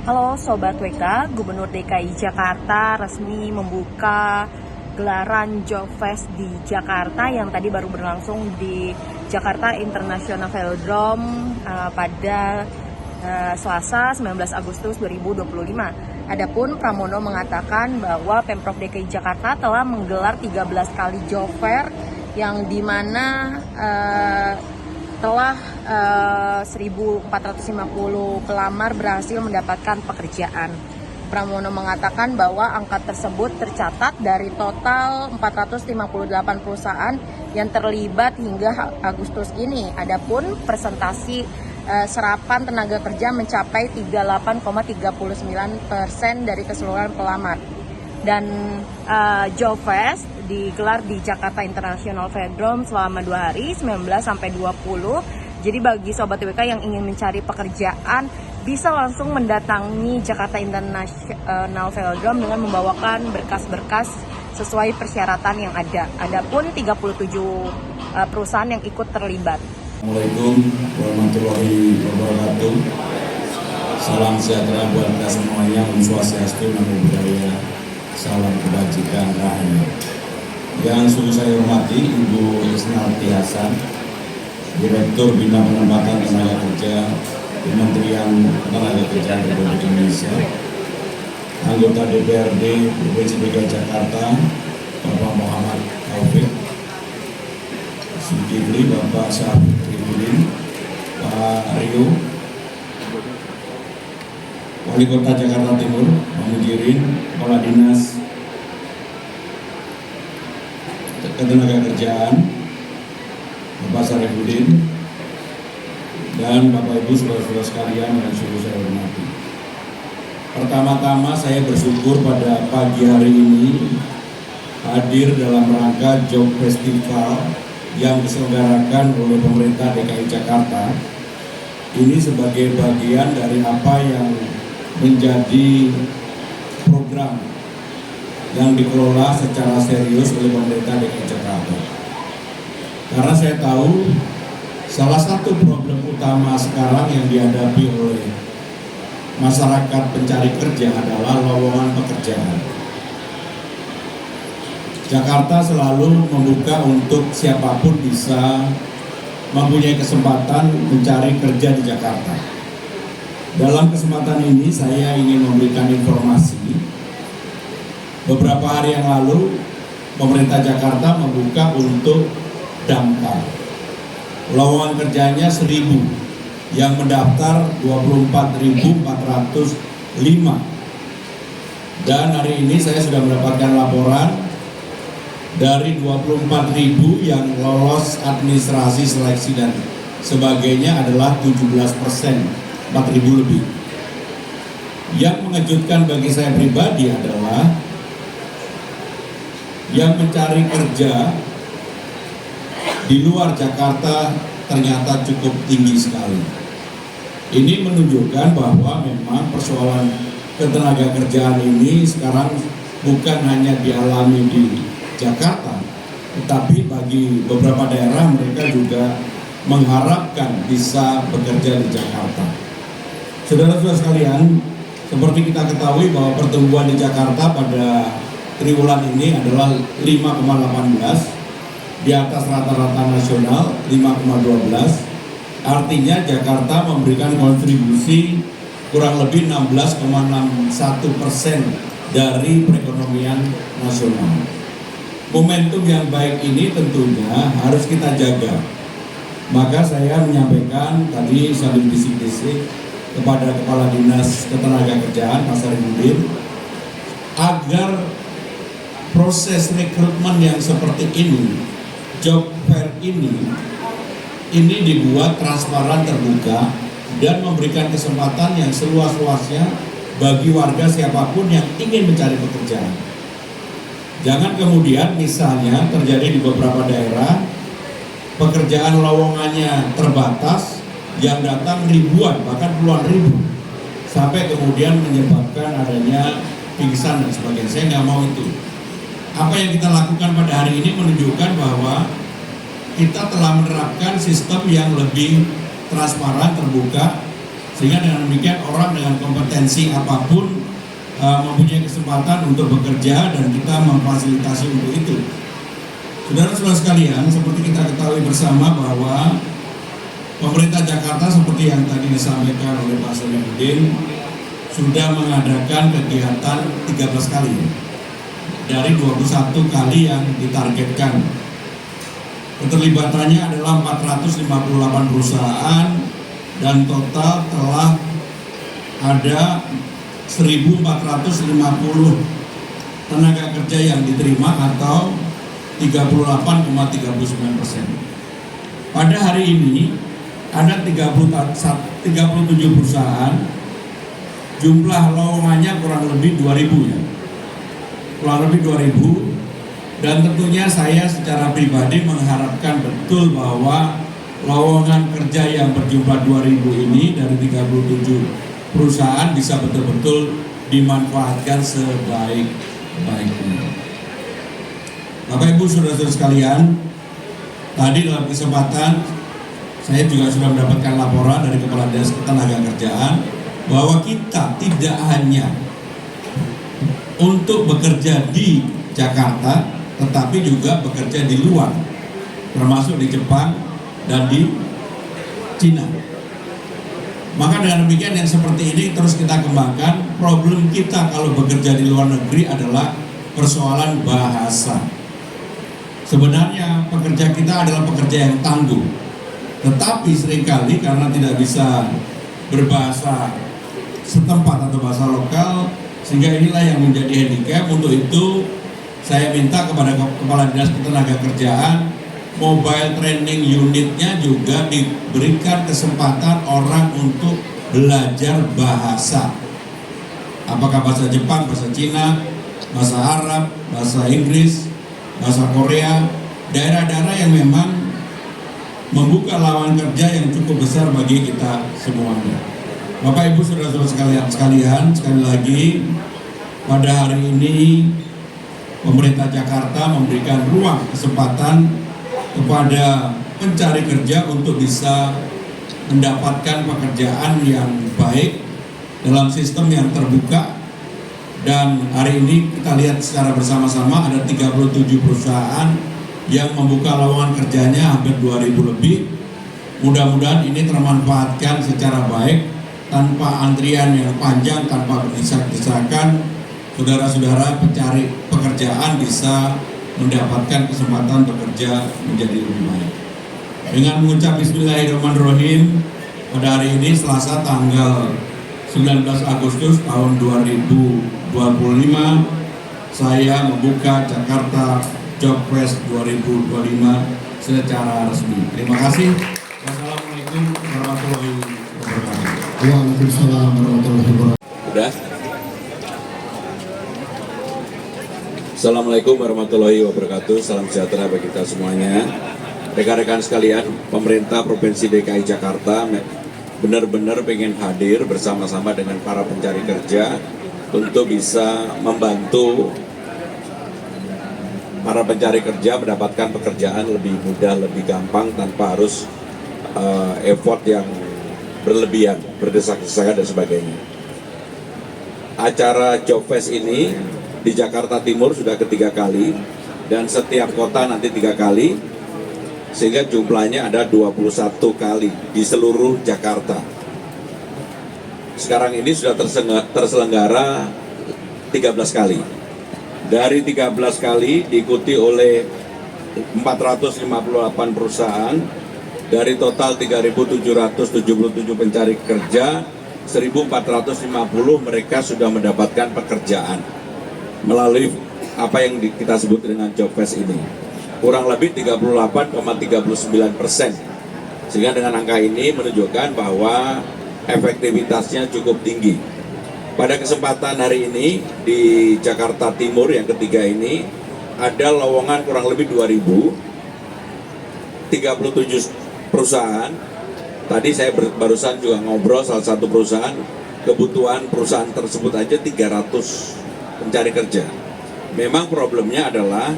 Halo Sobat WK, Gubernur DKI Jakarta resmi membuka gelaran Job Fest di Jakarta yang tadi baru berlangsung di Jakarta International Velodrome pada Selasa 19 Agustus 2025. Adapun Pramono mengatakan bahwa Pemprov DKI Jakarta telah menggelar 13 kali Job Fair yang dimana telah 1.450 pelamar berhasil mendapatkan pekerjaan. Pramono mengatakan bahwa angka tersebut tercatat dari total 458 perusahaan yang terlibat hingga Agustus ini. Adapun presentasi serapan tenaga kerja mencapai 38,39% dari keseluruhan pelamar. Dan Job Fest digelar di Jakarta International Velodrome selama 2 hari, 19 sampai 20. Jadi bagi Sobat WK yang ingin mencari pekerjaan bisa langsung mendatangi Jakarta International Velodrome dengan membawakan berkas-berkas sesuai persyaratan yang ada. Adapun 37 perusahaan yang ikut terlibat. Assalamualaikum warahmatullahi wabarakatuh. Salam sejahtera buat kita semuanya. Om Swastiastu, Namo Buddhaya. Salam kebajikan rahayu. Yang sungguh saya hormati Ibu Isnarti Hasan, Direktur Bina Penempatan Tenaga Kerja Kementerian Tenaga Kerjaan Republik Indonesia, anggota DPRD Provinsi DKI Jakarta Bapak Muhammad Taufik Zulkifli, Bapak Syafruddin, Pak Rio, Wali Kota Jakarta Timur, Pak Mujirin, Kepala Dinas Ketenagakerjaan, Bapak Syarifudin, dan Bapak Ibu saudara-saudara sekalian yang sungguh saya hormati. Pertama-tama saya bersyukur pada pagi hari ini hadir dalam rangka Job Festival yang diselenggarakan oleh pemerintah DKI Jakarta. Ini sebagai bagian dari apa yang menjadi program yang dikelola secara serius oleh pemerintah DKI Jakarta. Karena saya tahu salah satu problem utama sekarang yang dihadapi oleh masyarakat pencari kerja adalah lowongan pekerjaan. Jakarta selalu membuka untuk siapapun bisa mempunyai kesempatan mencari kerja di Jakarta. Dalam kesempatan ini saya ingin memberikan informasi. Beberapa hari yang lalu pemerintah Jakarta membuka untuk damkar. Lowongan kerjanya 1.000, yang mendaftar 24.405. Dan hari ini saya sudah mendapatkan laporan dari 24.000 yang lolos administrasi, seleksi dan sebagainya adalah 17%, 4.000 lebih. Yang mengejutkan bagi saya pribadi adalah yang mencari kerja di luar Jakarta ternyata cukup tinggi sekali. Ini menunjukkan bahwa memang persoalan ketenaga kerjaan ini sekarang bukan hanya dialami di Jakarta, tetapi bagi beberapa daerah mereka juga mengharapkan bisa bekerja di Jakarta. Saudara-saudara sekalian, seperti kita ketahui bahwa pertumbuhan di Jakarta pada triwulan ini adalah 5,18, di atas rata-rata nasional 5,12. Artinya Jakarta memberikan kontribusi kurang lebih 16,61% dari perekonomian nasional. Momentum yang baik ini tentunya harus kita jaga. Maka saya menyampaikan tadi sambil bisik-bisik kepada Kepala Dinas Ketenagakerjaan Pak Syarifudin agar proses rekrutmen yang seperti ini, job fair ini dibuat transparan, terbuka, dan memberikan kesempatan yang seluas-luasnya bagi warga siapapun yang ingin mencari pekerjaan. Jangan kemudian misalnya terjadi di beberapa daerah pekerjaan lowongannya terbatas, yang datang ribuan bahkan puluhan ribu, sampai kemudian menyebabkan adanya pingsan dan sebagainya. Saya nggak mau itu. Apa yang kita lakukan pada hari ini menunjukkan bahwa kita telah menerapkan sistem yang lebih transparan, terbuka, Sehingga dengan demikian orang dengan kompetensi apapun mempunyai kesempatan untuk bekerja dan kita memfasilitasi untuk itu. Saudara-saudara sekalian, seperti kita ketahui bersama bahwa pemerintah Jakarta seperti yang tadi disampaikan oleh Pak Solihuddin sudah mengadakan kegiatan 13 kali dari 21 kali yang ditargetkan. Keterlibatannya adalah 458 perusahaan dan total telah ada 1.450 tenaga kerja yang diterima atau 38,39%. Pada hari ini ada 37 perusahaan, jumlah lowongannya kurang lebih 2.000 ya. Kurang lebih 2.000, dan tentunya saya secara pribadi mengharapkan betul bahwa lowongan kerja yang berjumlah 2.000 ini dari 37 perusahaan bisa betul-betul dimanfaatkan sebaik-baiknya. Bapak Ibu saudara-saudara sekalian, tadi dalam kesempatan saya juga sudah mendapatkan laporan dari Kepala Dinas Ketenagakerjaan bahwa kita tidak hanya untuk bekerja di Jakarta, tetapi juga bekerja di luar, termasuk di Jepang dan di Cina. Maka dengan demikian yang seperti ini terus kita kembangkan. Problem kita kalau bekerja di luar negeri adalah persoalan bahasa. Sebenarnya pekerja kita adalah pekerja yang tangguh, tetapi seringkali karena tidak bisa berbahasa setempat atau bahasa lokal, sehingga inilah yang menjadi handicap. Untuk itu saya minta kepada Kepala Dinas Ketenagakerjaan, mobile training unitnya juga diberikan kesempatan orang untuk belajar bahasa. Apakah bahasa Jepang, bahasa Cina, bahasa Arab, bahasa Inggris, bahasa Korea, daerah-daerah yang memang membuka lapangan kerja yang cukup besar bagi kita semuanya. Bapak Ibu saudara-saudara sekalian, sekali lagi pada hari ini pemerintah Jakarta memberikan ruang kesempatan kepada pencari kerja untuk bisa mendapatkan pekerjaan yang baik dalam sistem yang terbuka. Dan hari ini kita lihat secara bersama-sama ada 37 perusahaan yang membuka lowongan kerjanya hampir 2.000 lebih. Mudah-mudahan ini termanfaatkan secara baik tanpa antrian yang panjang, tanpa berdesak-desakan. Saudara-saudara pencari pekerjaan bisa mendapatkan kesempatan bekerja menjadi lebih baik. Dengan mengucap Bismillahirrahmanirrahim, pada hari ini Selasa tanggal 19 Agustus tahun 2025, saya membuka Jakarta Job Fest 2025 secara resmi. Terima kasih. Wassalamualaikum warahmatullahi wabarakatuh. Waalaikumsalam warahmatullahi wabarakatuh. Udah? Assalamualaikum warahmatullahi wabarakatuh. Salam sejahtera bagi kita semuanya. Rekan-rekan sekalian, pemerintah Provinsi DKI Jakarta benar-benar pengen hadir bersama-sama dengan para pencari kerja untuk bisa membantu para pencari kerja mendapatkan pekerjaan lebih mudah, lebih gampang tanpa harus effort yang berlebihan, berdesak-desakan dan sebagainya. Acara Job Fest ini di Jakarta Timur sudah ketiga kali dan setiap kota nanti 3 kali, sehingga jumlahnya ada 21 kali di seluruh Jakarta. Sekarang ini sudah terselenggara 13 kali. Dari 13 kali diikuti oleh 458 perusahaan. Dari total 3.777 pencari kerja, 1.450 mereka sudah mendapatkan pekerjaan melalui apa yang kita sebut dengan Job Fest ini. Kurang lebih 38,39%. Sehingga dengan angka ini menunjukkan bahwa efektivitasnya cukup tinggi. Pada kesempatan hari ini di Jakarta Timur yang ketiga ini ada lowongan kurang lebih 2.037 perusahaan. Tadi saya barusan juga ngobrol salah satu perusahaan, kebutuhan perusahaan tersebut aja 300 pencari kerja. Memang problemnya adalah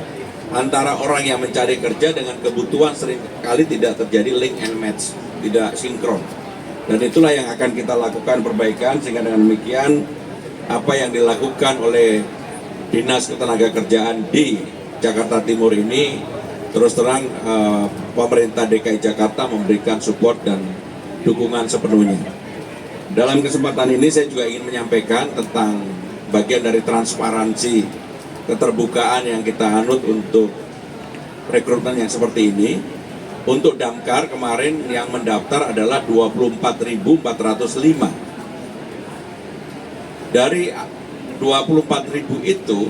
antara orang yang mencari kerja dengan kebutuhan seringkali tidak terjadi link and match, tidak sinkron. Dan itulah yang akan kita lakukan perbaikan, sehingga dengan demikian apa yang dilakukan oleh Dinas Ketenagakerjaan di Jakarta Timur ini terus terang pemerintah DKI Jakarta memberikan support dan dukungan sepenuhnya. Dalam kesempatan ini saya juga ingin menyampaikan tentang bagian dari transparansi, keterbukaan yang kita anut untuk rekrutmen yang seperti ini. Untuk Damkar kemarin yang mendaftar adalah 24.405. Dari 24.000 itu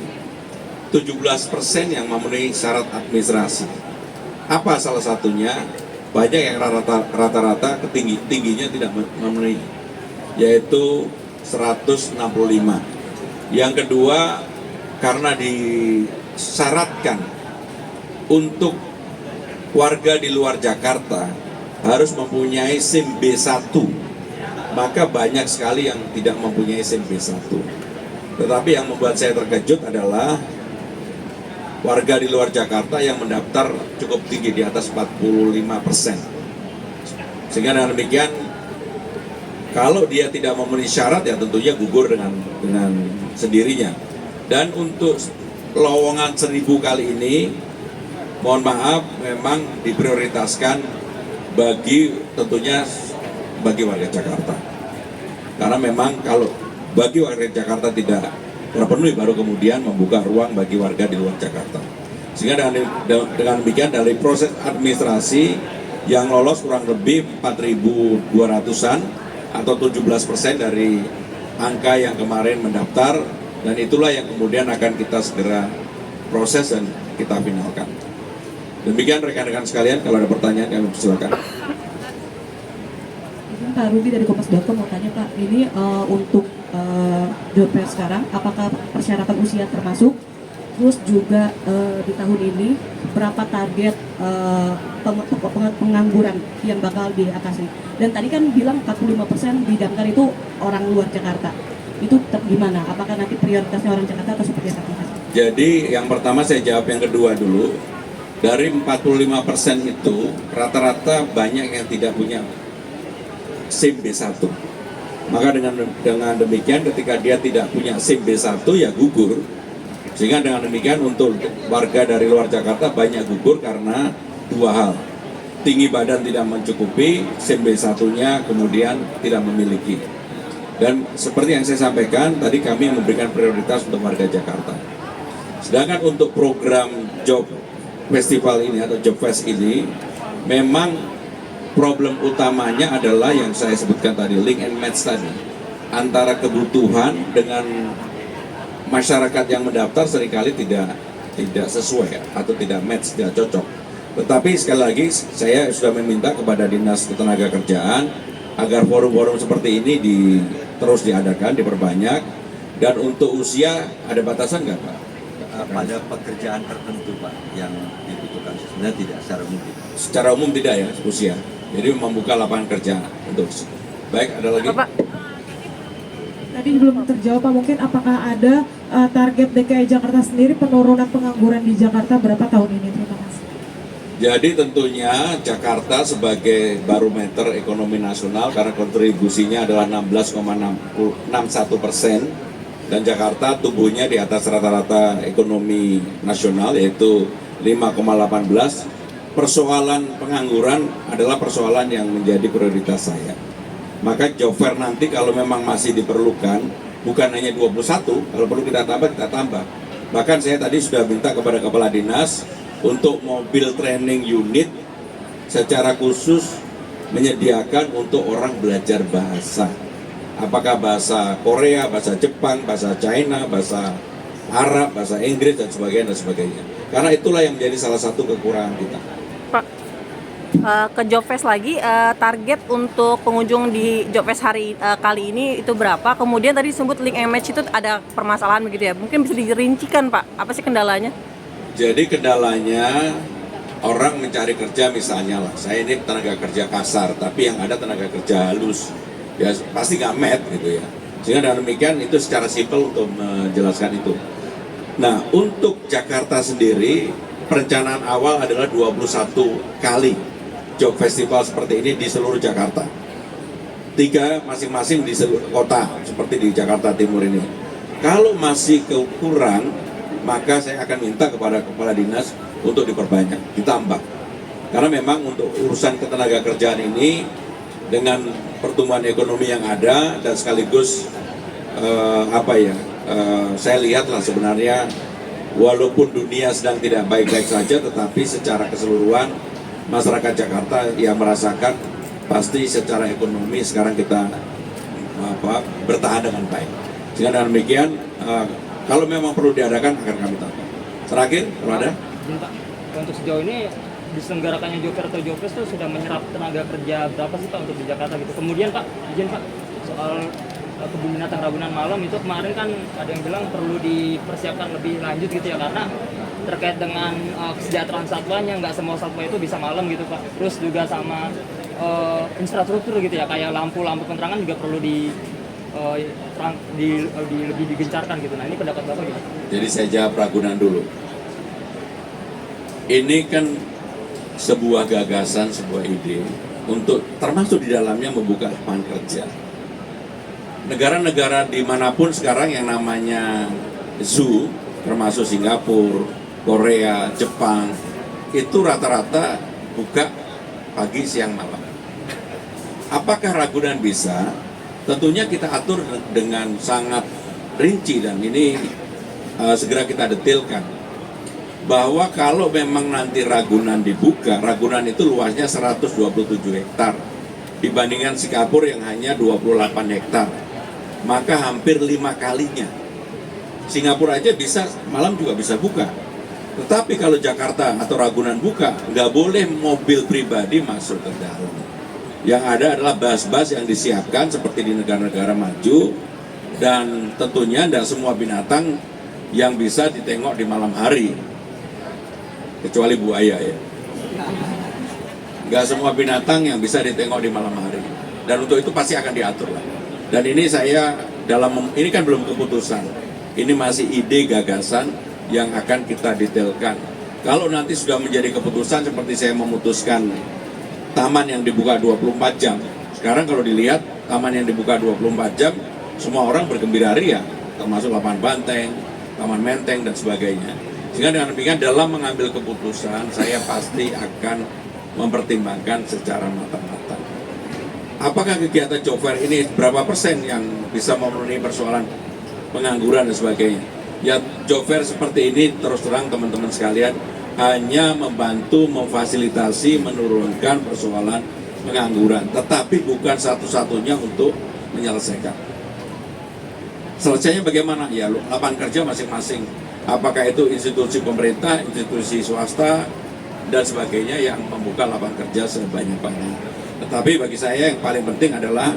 17% yang memenuhi syarat administrasi. Apa salah satunya? Banyak yang rata-rata tingginya tidak memenuhi, yaitu 165. Yang kedua, karena disyaratkan untuk warga di luar Jakarta harus mempunyai SIM B1, maka banyak sekali yang tidak mempunyai SIM B1. Tetapi yang membuat saya terkejut adalah warga di luar Jakarta yang mendaftar cukup tinggi, di atas 45%. Sehingga dengan demikian, kalau dia tidak memenuhi syarat ya tentunya gugur dengan sendirinya. Dan untuk lowongan 1.000 kali ini, mohon maaf, memang diprioritaskan tentunya bagi warga Jakarta. Karena memang kalau bagi warga Jakarta tidak terpenuhi, baru kemudian membuka ruang bagi warga di luar Jakarta. Sehingga dengan demikian dari proses administrasi yang lolos kurang lebih 4.200-an atau 17% dari angka yang kemarin mendaftar, dan itulah yang kemudian akan kita segera proses dan kita finalkan. Demikian rekan-rekan sekalian, kalau ada pertanyaan kami silakan. Pak Ruby dari Kompas.com mau tanya Pak, ini untuk job fair sekarang, apakah persyaratan usia termasuk? Terus juga di tahun ini berapa target pengangguran yang bakal diatasi? Dan tadi kan bilang 45% di Damkar itu orang luar Jakarta. Itu gimana? Apakah nanti prioritasnya orang Jakarta atau seperti apa? Jadi yang pertama saya jawab yang kedua dulu. Dari 45% itu rata-rata banyak yang tidak punya SIM B1. Maka dengan demikian ketika dia tidak punya SIM B1 ya gugur. Sehingga dengan demikian untuk warga dari luar Jakarta banyak gugur karena dua hal. Tinggi badan tidak mencukupi, SIM B1-nya kemudian tidak memiliki. Dan seperti yang saya sampaikan, tadi kami memberikan prioritas untuk warga Jakarta. Sedangkan untuk program job festival ini atau job fest ini, memang problem utamanya adalah yang saya sebutkan tadi, link and match tadi, antara kebutuhan dengan masyarakat yang mendaftar seringkali tidak sesuai atau tidak match, tidak cocok. Tetapi sekali lagi saya sudah meminta kepada Dinas Ketenagakerjaan agar forum-forum seperti ini terus diadakan, diperbanyak. Dan untuk usia ada batasan nggak Pak? Pada pekerjaan tertentu Pak yang dibutuhkan, sebenarnya tidak secara umum. Secara umum tidak ya usia. Jadi membuka lapangan kerja untuk. Baik, ada lagi? Bapak. Tadi belum terjawab Pak, mungkin apakah ada target DKI Jakarta sendiri penurunan pengangguran di Jakarta berapa tahun ini? Terima kasih. Jadi tentunya Jakarta sebagai barometer ekonomi nasional karena kontribusinya adalah 16,61%. Dan Jakarta tumbuhnya di atas rata-rata ekonomi nasional yaitu 5,18. Persoalan pengangguran adalah persoalan yang menjadi prioritas saya. Maka job fair nanti kalau memang masih diperlukan, bukan hanya 21, kalau perlu kita tambah. Bahkan saya tadi sudah minta kepada Kepala Dinas untuk mobil training unit secara khusus menyediakan untuk orang belajar bahasa. Apakah bahasa Korea, bahasa Jepang, bahasa China, bahasa Arab, bahasa Inggris, dan sebagainya. Karena itulah yang menjadi salah satu kekurangan kita. Pak, ke job fest lagi, target untuk pengunjung di job fest kali ini itu berapa? Kemudian tadi disebut link and match itu ada permasalahan begitu ya? Mungkin bisa dirincikan Pak, apa sih kendalanya? Jadi kendalanya orang mencari kerja misalnya lah, saya ini tenaga kerja kasar, tapi yang ada tenaga kerja halus. Ya pasti nggak met gitu ya. Sehingga dengan demikian itu secara simpel untuk menjelaskan itu. Nah untuk Jakarta sendiri perencanaan awal adalah 21 kali job festival seperti ini di seluruh Jakarta. 3 masing-masing di seluruh kota seperti di Jakarta Timur ini. Kalau masih kurang, maka saya akan minta kepada kepala dinas untuk diperbanyak, ditambah. Karena memang untuk urusan ketenaga kerjaan ini dengan pertumbuhan ekonomi yang ada dan sekaligus saya lihatlah sebenarnya walaupun dunia sedang tidak baik-baik saja, tetapi secara keseluruhan masyarakat Jakarta yang merasakan pasti secara ekonomi sekarang kita bertahan dengan baik. Sehingga dengan demikian kalau memang perlu diadakan akan kami tambah. Terakhir, kalau ada? Pak, untuk sejauh ini diselenggarakannya Job Fair atau Job Fest itu sudah menyerap tenaga kerja berapa sih Pak untuk di Jakarta gitu? Kemudian Pak, izin Pak, soal kebun binatang Ragunan Malam itu kemarin kan ada yang bilang perlu dipersiapkan lebih lanjut gitu ya, karena terkait dengan kesejahteraan satwanya, nggak semua satwa itu bisa malam gitu Pak. Terus juga sama infrastruktur gitu ya, kayak lampu-lampu penerangan juga perlu lebih digencarkan gitu. Nah ini pendapat Bapak gitu. Jadi saya jawab Ragunan dulu. Ini kan sebuah gagasan, sebuah ide untuk termasuk di dalamnya membuka lapangan kerja. Negara-negara dimanapun sekarang yang namanya zoo, termasuk Singapura, Korea, Jepang, itu rata-rata buka pagi, siang, malam. Apakah Ragunan bisa? Tentunya kita atur dengan sangat rinci dan ini segera kita detailkan. Bahwa kalau memang nanti Ragunan dibuka, Ragunan itu luasnya 127 hektar dibandingkan Singapura yang hanya 28 hektar, maka hampir 5 kalinya. Singapura aja bisa malam juga bisa buka, tetapi kalau Jakarta atau Ragunan buka, nggak boleh mobil pribadi masuk ke dalam. Yang ada adalah bus-bus yang disiapkan seperti di negara-negara maju, dan tentunya tidak semua binatang yang bisa ditengok di malam hari, kecuali buaya ya. Nggak semua binatang yang bisa ditengok di malam hari, dan untuk itu pasti akan diatur lah. Dan ini saya ini kan belum keputusan, ini masih ide gagasan yang akan kita detailkan. Kalau nanti sudah menjadi keputusan seperti saya memutuskan taman yang dibuka 24 jam. Sekarang kalau dilihat taman yang dibuka 24 jam, semua orang bergembira ria, termasuk lapangan banteng, taman menteng dan sebagainya. Sehingga dengan demikian dalam mengambil keputusan, saya pasti akan mempertimbangkan secara matang-matang. Apakah kegiatan Job Fair ini berapa persen yang bisa memenuhi persoalan pengangguran dan sebagainya? Ya, Job Fair seperti ini terus terang teman-teman sekalian hanya membantu memfasilitasi menurunkan persoalan pengangguran, tetapi bukan satu-satunya untuk menyelesaikan. Selesainya bagaimana? Ya, lapangan kerja masing-masing. Apakah itu institusi pemerintah, institusi swasta, dan sebagainya yang membuka lapangan kerja sebanyak-banyak. Tetapi bagi saya yang paling penting adalah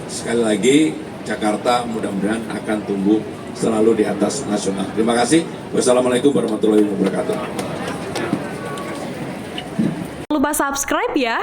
sekali lagi Jakarta mudah-mudahan akan tumbuh selalu di atas nasional. Terima kasih. Wassalamualaikum warahmatullahi wabarakatuh. Jangan lupa subscribe ya.